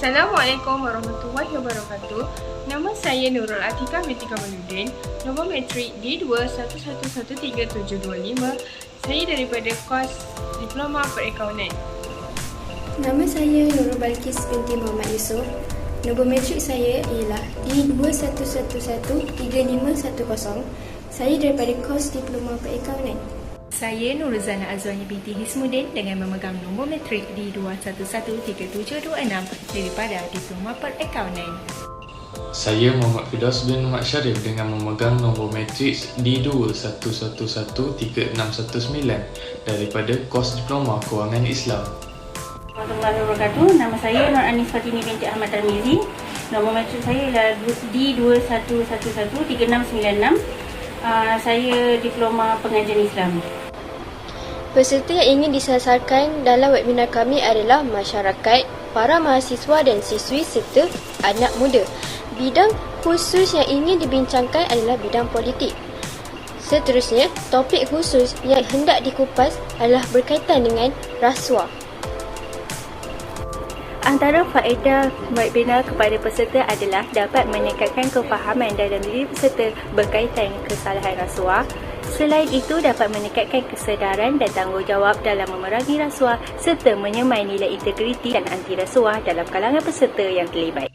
Assalamualaikum warahmatullahi wabarakatuh. Nama saya Nurul Atika binti Kamaluddin. Nombor matrik D2111375. Saya daripada kos Diploma Perakaunan. Nama saya Nurul Balkis binti Muhammad Yusof. Nombor matrik saya ialah D2113510. Saya daripada kos Diploma Perakaunan. Saya Nuruzana Azwani binti Hismuddin dengan memegang nombor matrik D2113726 daripada Diploma Perakaunan. Saya Muhammad Firdaus bin Muhammad Syarif dengan memegang nombor matrik D2111369 daripada kos Diploma Kewangan Islam. Warahmatullahi wabarakatuh. Nama saya Nur Anis Fatini binti Ahmad Tarmizi. Nombor matrik saya ialah D2111396. Saya Diploma Pengajian Islam. Peserta yang ingin disasarkan dalam webinar kami adalah masyarakat, para mahasiswa dan siswi serta anak muda. Bidang khusus yang ingin dibincangkan adalah bidang politik. Seterusnya, topik khusus yang hendak dikupas adalah berkaitan dengan rasuah. Antara faedah webinar kepada peserta adalah dapat meningkatkan kefahaman dalam diri peserta berkaitan dengan kesalahan rasuah. Selain itu, dapat meningkatkan kesedaran dan tanggungjawab dalam memerangi rasuah serta menyemai nilai integriti dan anti rasuah dalam kalangan peserta yang terlibat.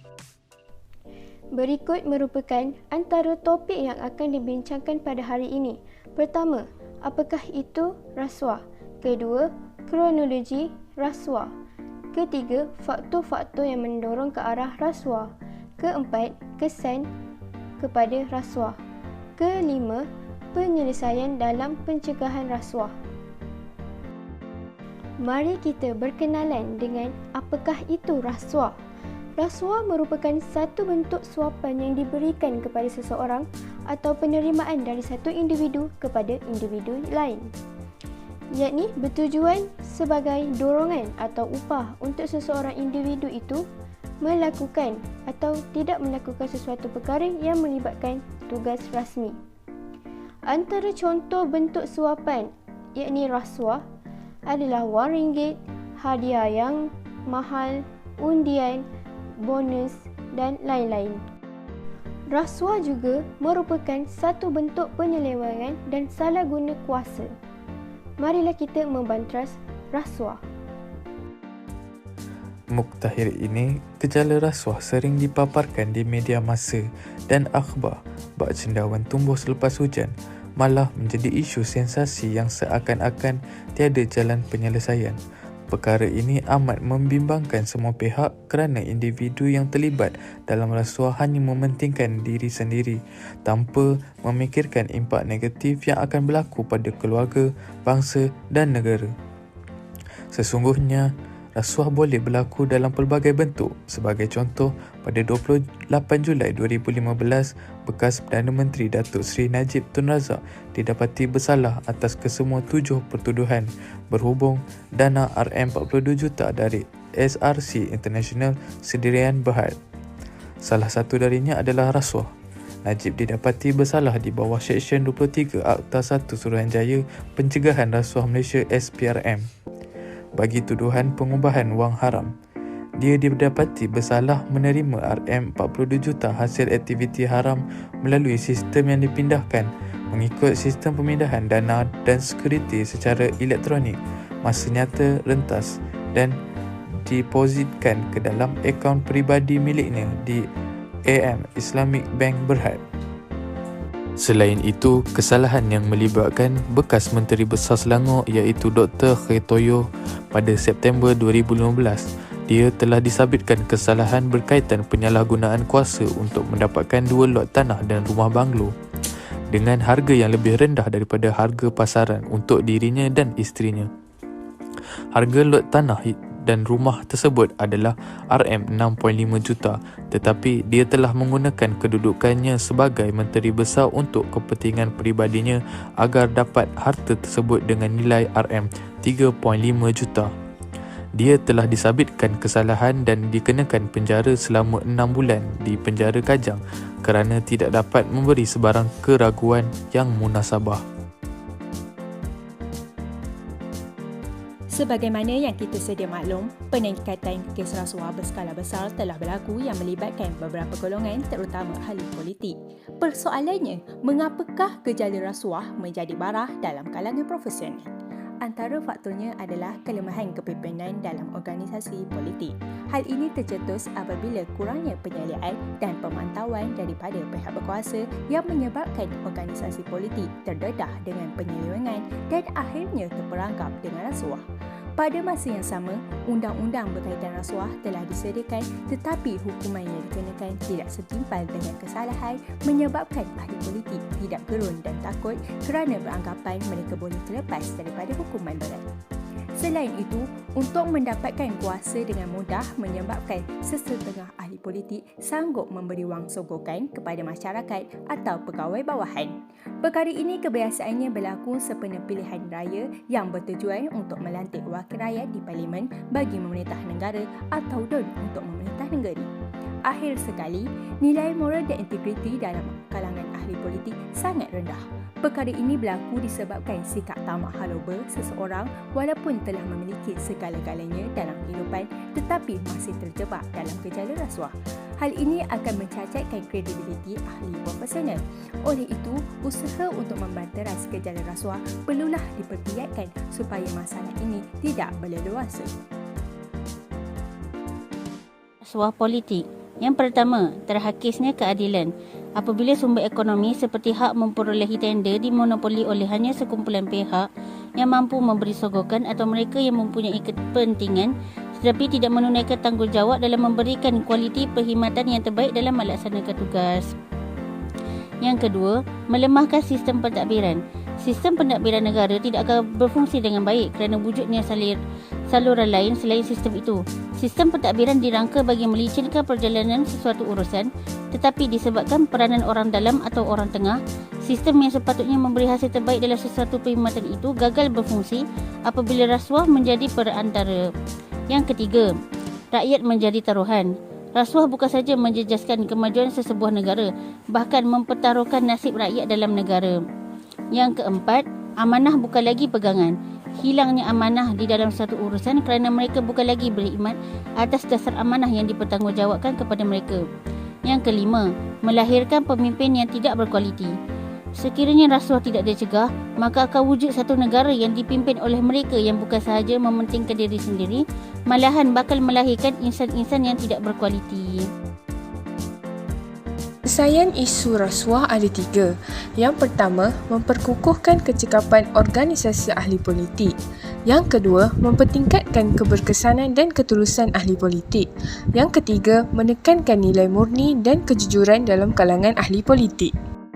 Berikut merupakan antara topik yang akan dibincangkan pada hari ini. Pertama, apakah itu rasuah? Kedua, kronologi rasuah. Ketiga, faktor-faktor yang mendorong ke arah rasuah. Keempat, kesan kepada rasuah. Kelima, penyelesaian dalam pencegahan rasuah. Mari kita berkenalan dengan apakah itu rasuah. Rasuah merupakan satu bentuk suapan yang diberikan kepada seseorang atau penerimaan dari satu individu kepada individu lain, yakni bertujuan sebagai dorongan atau upah untuk seseorang individu itu melakukan atau tidak melakukan sesuatu perkara yang melibatkan tugas rasmi. Antara contoh bentuk suapan yakni rasuah adalah wang ringgit, hadiah yang mahal, undian, bonus dan lain-lain. Rasuah juga merupakan satu bentuk penyelewengan dan salah guna kuasa. Marilah kita membantras rasuah. Muktahir ini, gejala rasuah sering dipaparkan di media massa dan akhbar bak cendawan tumbuh selepas hujan, malah menjadi isu sensasi yang seakan-akan tiada jalan penyelesaian. Perkara ini amat membimbangkan semua pihak kerana individu yang terlibat dalam rasuah hanya mementingkan diri sendiri tanpa memikirkan impak negatif yang akan berlaku pada keluarga, bangsa dan negara. Sesungguhnya, rasuah boleh berlaku dalam pelbagai bentuk. Sebagai contoh, pada 28 Julai 2015, bekas Perdana Menteri Datuk Seri Najib Tun Razak didapati bersalah atas kesemua 7 pertuduhan berhubung dana RM42 juta dari SRC International Sdn Bhd. Salah satu darinya adalah rasuah. Najib didapati bersalah di bawah Seksyen 23 Akta 1 Suruhanjaya Pencegahan Rasuah Malaysia SPRM bagi tuduhan pengubahan wang haram. Dia didapati bersalah menerima RM42 juta hasil aktiviti haram melalui sistem yang dipindahkan mengikut sistem pemindahan dana dan sekuriti secara elektronik, masa nyata rentas dan depositkan ke dalam akaun peribadi miliknya di AM Islamic Bank Berhad. Selain itu, kesalahan yang melibatkan bekas Menteri Besar Selangor iaitu Dr. Khetoyo pada September 2015. Dia telah disabitkan kesalahan berkaitan penyalahgunaan kuasa untuk mendapatkan 2 lot tanah dan rumah banglo dengan harga yang lebih rendah daripada harga pasaran untuk dirinya dan isterinya. Harga lot tanah dan rumah tersebut adalah RM6.5 juta, tetapi dia telah menggunakan kedudukannya sebagai Menteri Besar untuk kepentingan peribadinya agar dapat harta tersebut dengan nilai RM3.5 juta. Dia telah disabitkan kesalahan dan dikenakan penjara selama 6 bulan di penjara Kajang kerana tidak dapat memberi sebarang keraguan yang munasabah. Sebagaimana yang kita sedia maklum, peningkatan kes rasuah berskala besar telah berlaku yang melibatkan beberapa golongan terutama ahli politik. Persoalannya, mengapakah gejala rasuah menjadi barah dalam kalangan profesional? Antara faktornya adalah kelemahan kepimpinan dalam organisasi politik. Hal ini tercetus apabila kurangnya penyelidikan dan pemantauan daripada pihak berkuasa yang menyebabkan organisasi politik terdedah dengan penyelewengan dan akhirnya terperangkap dengan rasuah. Pada masa yang sama, undang-undang berkaitan rasuah telah disediakan tetapi hukuman yang dikenakan tidak setimpal dengan kesalahan menyebabkan ahli politik tidak gerun dan takut kerana beranggapan mereka boleh terlepas daripada hukuman berat. Selain itu, untuk mendapatkan kuasa dengan mudah menyebabkan sesetengah ahli politik sanggup memberi wang sogokan kepada masyarakat atau pegawai bawahan. Perkara ini kebiasaannya berlaku sempena pilihan raya yang bertujuan untuk melantik wakil rakyat di parlimen bagi memerintah negara atau untuk memerintah negeri. Akhir sekali, nilai moral dan integriti dalam kalangan ahli politik sangat rendah. Perkara ini berlaku disebabkan sikap tamak haloba seseorang walaupun telah memiliki segala-galanya dalam kehidupan tetapi masih terjebak dalam gejala rasuah. Hal ini akan mencacatkan kredibiliti ahli profesional. Oleh itu, usaha untuk membanteras gejala rasuah perlulah dipergiatkan supaya masalah ini tidak berleluasa. Rasuah politik. Yang pertama, terhakisnya keadilan. Apabila sumber ekonomi seperti hak memperolehi tender dimonopoli oleh hanya sekumpulan pihak yang mampu memberi sogokan atau mereka yang mempunyai kepentingan tetapi tidak menunaikan tanggungjawab dalam memberikan kualiti perkhidmatan yang terbaik dalam melaksanakan tugas. Yang kedua, melemahkan sistem pentadbiran. Sistem pentadbiran negara tidak akan berfungsi dengan baik kerana wujudnya saluran lain selain sistem itu. Sistem pentadbiran dirangka bagi melicinkan perjalanan sesuatu urusan, tetapi disebabkan peranan orang dalam atau orang tengah, sistem yang sepatutnya memberi hasil terbaik dalam sesuatu perkhidmatan itu gagal berfungsi apabila rasuah menjadi perantara. Yang ketiga, rakyat menjadi taruhan. Rasuah bukan saja menjejaskan kemajuan sesebuah negara, bahkan mempertaruhkan nasib rakyat dalam negara. Yang keempat, amanah bukan lagi pegangan. Hilangnya amanah di dalam satu urusan kerana mereka bukan lagi berkhidmat atas dasar amanah yang dipertanggungjawabkan kepada mereka. Yang kelima, melahirkan pemimpin yang tidak berkualiti. Sekiranya rasuah tidak dicegah, maka akan wujud satu negara yang dipimpin oleh mereka yang bukan sahaja mementingkan diri sendiri, malahan bakal melahirkan insan-insan yang tidak berkualiti. Penyelesaian isu rasuah ada 3. Yang pertama, memperkukuhkan kecekapan organisasi ahli politik. Yang kedua, mempertingkatkan keberkesanan dan ketulusan ahli politik. Yang ketiga, menekankan nilai murni dan kejujuran dalam kalangan ahli politik.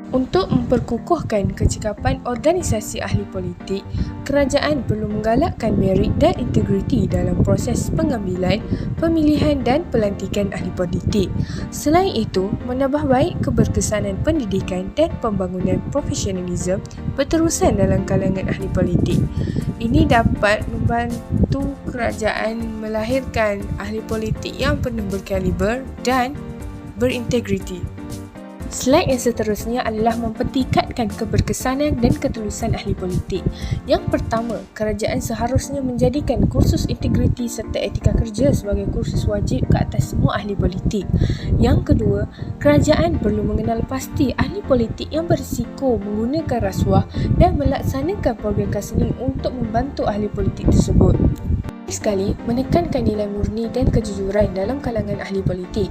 Untuk memperkukuhkan kecekapan organisasi ahli politik, kerajaan perlu menggalakkan merit dan integriti dalam proses pengambilan, pemilihan dan pelantikan ahli politik. Selain itu, menambah baik keberkesanan pendidikan dan pembangunan profesionalisme berterusan dalam kalangan ahli politik. Ini dapat membantu kerajaan melahirkan ahli politik yang penuh berkaliber dan berintegriti. Slide yang seterusnya adalah mempertingkatkan keberkesanan dan ketulusan ahli politik. Yang pertama, kerajaan seharusnya menjadikan kursus integriti serta etika kerja sebagai kursus wajib ke atas semua ahli politik. Yang kedua, kerajaan perlu mengenal pasti ahli politik yang berisiko menggunakan rasuah dan melaksanakan program kaunseling untuk membantu ahli politik tersebut. Sekali, menekankan nilai murni dan kejujuran dalam kalangan ahli politik.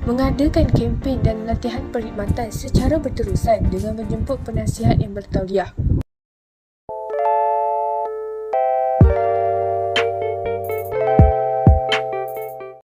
Mengadakan kempen dan latihan perkhidmatan secara berterusan dengan menjemput penasihat yang bertauliah.